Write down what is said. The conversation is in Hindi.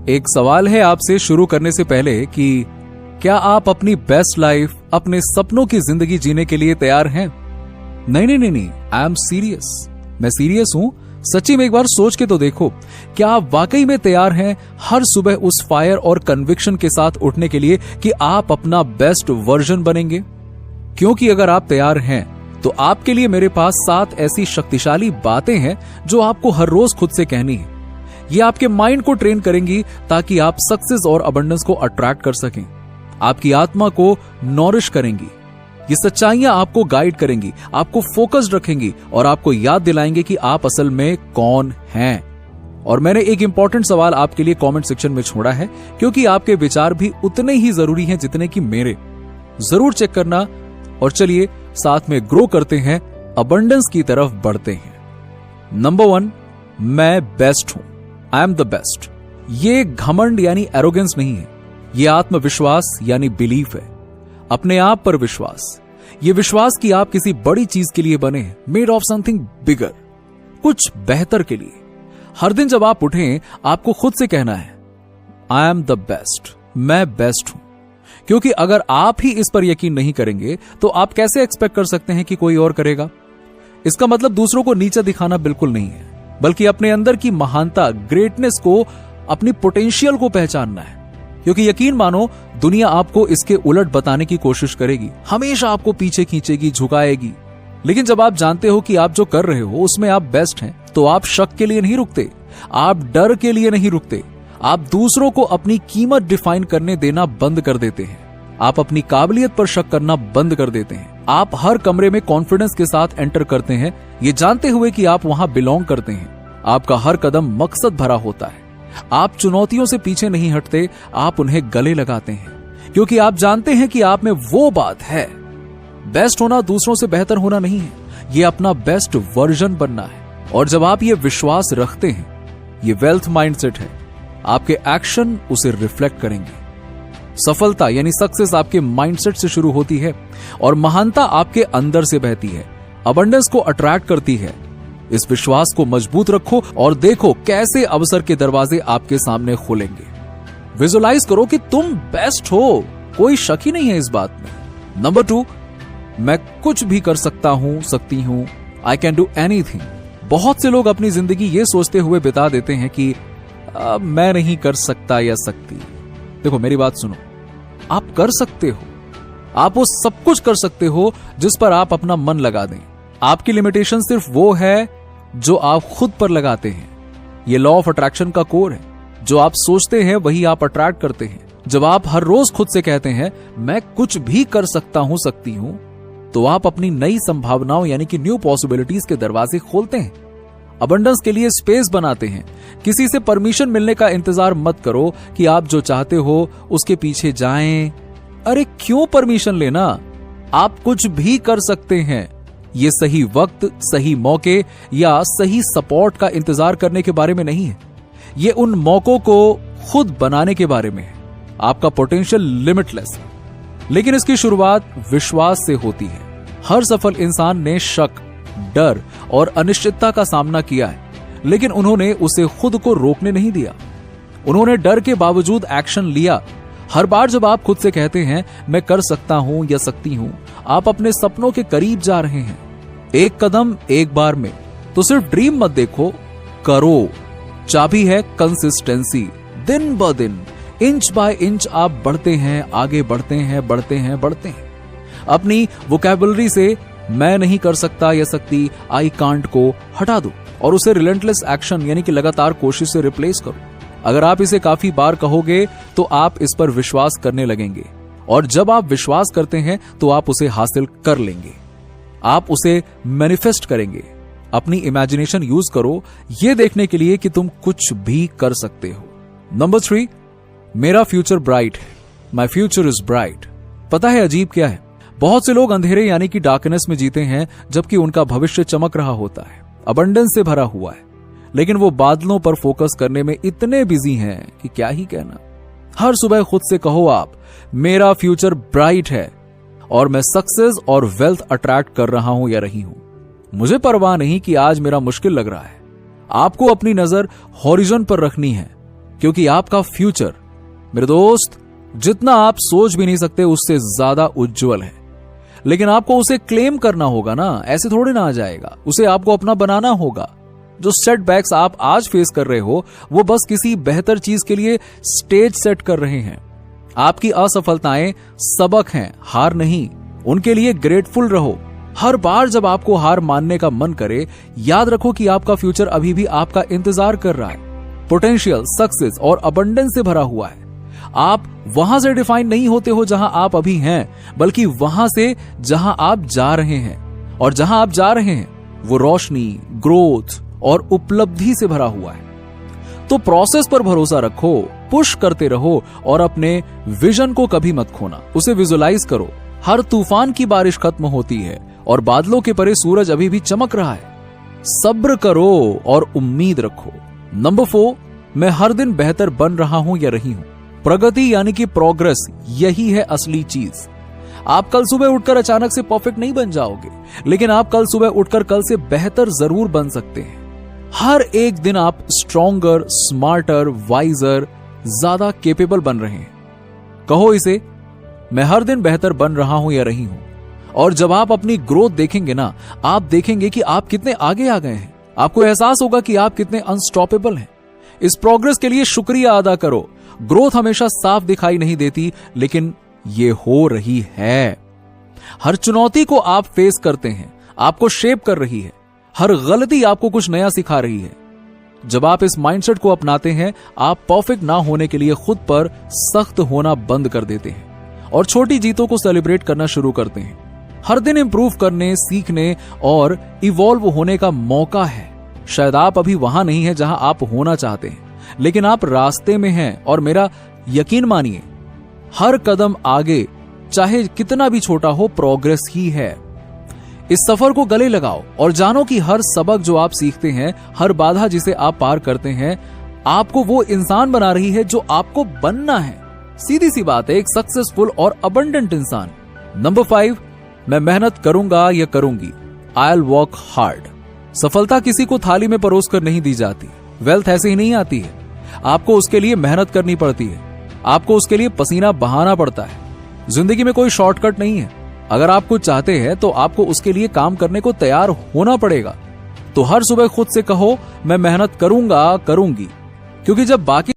एक सवाल है आपसे शुरू करने से पहले कि क्या आप अपनी बेस्ट लाइफ, अपने सपनों की जिंदगी जीने के लिए तैयार हैं? नहीं, आई एम सीरियस। मैं सीरियस हूं। सच्ची में एक बार सोच के तो देखो, क्या आप वाकई में तैयार हैं हर सुबह उस फायर और कन्विक्शन के साथ उठने के लिए कि आप अपना बेस्ट वर्जन बनेंगे? क्योंकि अगर आप तैयार हैं तो आपके लिए मेरे पास 7 ऐसी शक्तिशाली बातें हैं जो आपको हर रोज खुद से कहनी है। ये आपके माइंड को ट्रेन करेंगी ताकि आप सक्सेस और अबंडेंस को अट्रैक्ट कर सकें। आपकी आत्मा को नॉरिश करेंगी। ये सच्चाइयां आपको गाइड करेंगी, आपको फोकस्ड रखेंगी और आपको याद दिलाएंगे कि आप असल में कौन हैं। और मैंने एक इंपॉर्टेंट सवाल आपके लिए कमेंट सेक्शन में छोड़ा है, क्योंकि आपके विचार भी उतने ही जरूरी हैं जितने कि मेरे। जरूर चेक करना और चलिए साथ में ग्रो करते हैं, अबंडेंस की तरफ बढ़ते हैं। नंबर 1, मैं बेस्ट हूं। I am the best. ये घमंड यानी एरोगेंस नहीं है, ये आत्मविश्वास यानी बिलीफ है। अपने आप पर विश्वास, ये विश्वास कि आप किसी बड़ी चीज के लिए बने हैं, मेड ऑफ समथिंग बिगर, कुछ बेहतर के लिए। हर दिन जब आप उठें, आपको खुद से कहना है आई एम द बेस्ट, मैं बेस्ट हूं। क्योंकि अगर आप ही इस पर यकीन नहीं करेंगे तो आप कैसे एक्सपेक्ट कर सकते हैं कि कोई और करेगा? इसका मतलब दूसरों को नीचा दिखाना बिल्कुल नहीं है, बल्कि अपने अंदर की महानता, ग्रेटनेस को, अपनी पोटेंशियल को पहचानना है। क्योंकि यकीन मानो, दुनिया आपको इसके उलट बताने की कोशिश करेगी, हमेशा आपको पीछे खींचेगी, झुकाएगी। लेकिन जब आप जानते हो कि आप जो कर रहे हो उसमें आप बेस्ट हैं, तो आप शक के लिए नहीं रुकते, आप डर के लिए नहीं रुकते, आप दूसरों को अपनी कीमत डिफाइन करने देना बंद कर देते हैं। आप अपनी काबिलियत पर शक करना बंद कर देते हैं। आप हर कमरे में कॉन्फिडेंस के साथ एंटर करते हैं, ये जानते हुए कि आप वहां बिलोंग करते हैं। आपका हर कदम मकसद भरा होता है। आप चुनौतियों से पीछे नहीं हटते, आप उन्हें गले लगाते हैं, क्योंकि आप जानते हैं कि आप में वो बात है। बेस्ट होना दूसरों से बेहतर होना नहीं है, ये अपना बेस्ट वर्जन बनना है। और जब आप ये विश्वास रखते हैं, ये वेल्थ माइंडसेट है, आपके एक्शन उसे रिफ्लेक्ट करेंगे। सफलता यानी सक्सेस आपके माइंडसेट से शुरू होती है और महानता आपके अंदर से बहती है, अबंडेंस को अट्रैक्ट करती है। इस विश्वास को मजबूत रखो और देखो कैसे अवसर के दरवाजे आपके सामने खुलेंगे। विजुअलाइज करो कि तुम बेस्ट हो, कोई शक ही नहीं है इस बात में। नंबर 2, मैं कुछ भी कर सकता हूं, सकती हूं, आई कैन डू एनीथिंग। बहुत से लोग अपनी जिंदगी ये सोचते हुए बिता देते हैं कि मैं नहीं कर सकता या सकती। देखो मेरी बात सुनो, आप कर सकते हो, आप वो सब कुछ कर सकते हो जिस पर आप अपना मन लगा दें। आपकी लिमिटेशन सिर्फ वो है जो आप खुद पर लगाते हैं। ये लॉ ऑफ अट्रैक्शन का कोर है, जो आप सोचते हैं वही आप अट्रैक्ट करते हैं। जब आप हर रोज खुद से कहते हैं मैं कुछ भी कर सकता हूं, सकती हूं, तो आप अपनी नई संभावनाओं यानी कि न्यू पॉसिबिलिटीज के दरवाजे खोलते हैं, अबंडेंस के लिए स्पेस बनाते हैं। किसी से परमिशन मिलने का इंतजार मत करो कि आप जो चाहते हो उसके पीछे जाएं। अरे क्यों परमिशन लेना, आप कुछ भी कर सकते हैं। ये सही वक्त, सही मौके या सही सपोर्ट का इंतजार करने के बारे में नहीं है, ये उन मौकों को खुद बनाने के बारे में है। आपका पोटेंशियल लिमिटलेस है, लेकिन इसकी शुरुआत विश्वास से होती है। हर सफल इंसान ने शक, डर और अनिश्चितता का सामना किया है, लेकिन उन्होंने उसे खुद को रोकने नहीं दिया। उन्होंने डर के बावजूद एक्शन लिया। हर बार जब आप खुद से कहते हैं मैं कर सकता हूं या सकती हूं, आप अपने सपनों के करीब जा रहे हैं, एक कदम एक बार में। तो सिर्फ ड्रीम मत देखो, करो। चाबी है कंसिस्टेंसी। दिन ब दिन, इंच बाय इंच आप बढ़ते हैं, आगे बढ़ते हैं, बढ़ते हैं, बढ़ते हैं। अपनी वोकैबुलरी से मैं नहीं कर सकता या सकती, आई कांट को हटा दो और उसे रिलेंटलेस एक्शन यानी कि लगातार कोशिश से रिप्लेस करो। अगर आप इसे काफी बार कहोगे तो आप इस पर विश्वास करने लगेंगे, और जब आप विश्वास करते हैं तो आप उसे हासिल कर लेंगे, आप उसे मैनिफेस्ट करेंगे। अपनी इमेजिनेशन यूज करो यह देखने के लिए कि तुम कुछ भी कर सकते हो। नंबर 3, मेरा फ्यूचर ब्राइट है, माई फ्यूचर इज ब्राइट। पता है अजीब क्या है, बहुत से लोग अंधेरे यानी कि डार्कनेस में जीते हैं, जबकि उनका भविष्य चमक रहा होता है, अबंडेंस से भरा हुआ है, लेकिन वो बादलों पर फोकस करने में इतने बिजी हैं कि क्या ही कहना। हर सुबह खुद से कहो आप, मेरा फ्यूचर ब्राइट है और मैं सक्सेस और वेल्थ अट्रैक्ट कर रहा हूं या रही हूं। मुझे परवाह नहीं कि आज मेरा मुश्किल लग रहा है। आपको अपनी नजर हॉरिजन पर रखनी है, क्योंकि आपका फ्यूचर मेरे दोस्त जितना आप सोच भी नहीं सकते उससे ज्यादा उज्जवल है। लेकिन आपको उसे क्लेम करना होगा ना, ऐसे थोड़े ना आ जाएगा। उसे आपको अपना बनाना होगा। जो सेटबैक्स आप आज फेस कर रहे हो वो बस किसी बेहतर चीज के लिए स्टेज सेट कर रहे हैं। आपकी असफलताएं सबक हैं, हार नहीं। उनके लिए ग्रेटफुल रहो। हर बार जब आपको हार मानने का मन करे, याद रखो कि आपका फ्यूचर अभी भी आपका इंतजार कर रहा है। पोटेंशियल, सक्सेस और अबंडेंस से भरा हुआ है। आप वहां से डिफाइन नहीं होते हो जहां आप अभी हैं, बल्कि वहां से जहां आप जा रहे हैं। और जहां आप जा रहे हैं वो रोशनी, ग्रोथ और उपलब्धि से भरा हुआ है। तो प्रोसेस पर भरोसा रखो, पुश करते रहो और अपने विजन को कभी मत खोना। उसे विजुलाइज करो। हर तूफान की बारिश खत्म होती है और बादलों के परे सूरज अभी भी चमक रहा है। सब्र करो और उम्मीद रखो। नंबर 4, मैं हर दिन बेहतर बन रहा हूं या रही हूं। प्रगति यानी कि प्रोग्रेस, यही है असली चीज। आप कल सुबह उठकर अचानक से परफेक्ट नहीं बन जाओगे, लेकिन आप कल सुबह उठकर कल से बेहतर जरूर बन सकते हैं। हर एक दिन आप स्ट्रॉन्गर, स्मार्टर, वाइजर, ज्यादा केपेबल बन रहे हैं। कहो इसे, मैं हर दिन बेहतर बन रहा हूं या रही हूं। और जब आप अपनी ग्रोथ देखेंगे ना, आप देखेंगे कि आप कितने आगे आ गए हैं। आपको एहसास होगा कि आप कितने अनस्टॉपेबल हैं। इस प्रोग्रेस के लिए शुक्रिया अदा करो। ग्रोथ हमेशा साफ दिखाई नहीं देती, लेकिन ये हो रही है। हर चुनौती को आप फेस करते हैं, आपको शेप कर रही है। हर गलती आपको कुछ नया सिखा रही है। जब आप इस माइंडसेट को अपनाते हैं, आप परफेक्ट ना होने के लिए खुद पर सख्त होना बंद कर देते हैं और छोटी जीतों को सेलिब्रेट करना शुरू करते हैं। हर दिन इंप्रूव करने, सीखने और इवॉल्व होने का मौका है। शायद आप अभी वहां नहीं है जहां आप होना चाहते हैं, लेकिन आप रास्ते में हैं। और मेरा यकीन मानिए, हर कदम आगे चाहे कितना भी छोटा हो, प्रोग्रेस ही है। इस सफर को गले लगाओ और जानो कि हर सबक जो आप सीखते हैं, हर बाधा जिसे आप पार करते हैं, आपको वो इंसान बना रही है जो आपको बनना है। सीधी सी बात है, एक सक्सेसफुल और अबंडेंट इंसान। नंबर 5, मैं मेहनत करूंगा या करूंगी। I will work hard. सफलता किसी को थाली में परोस कर नहीं दी जाती। वेल्थ ऐसे ही नहीं आती है। आपको उसके लिए मेहनत करनी पड़ती है। आपको उसके लिए पसीना बहाना पड़ता है। जिंदगी में कोई शॉर्टकट नहीं है। अगर आप कुछ चाहते हैं तो आपको उसके लिए काम करने को तैयार होना पड़ेगा। तो हर सुबह खुद से कहो, मैं मेहनत करूंगा, करूंगी। क्योंकि जब बाकी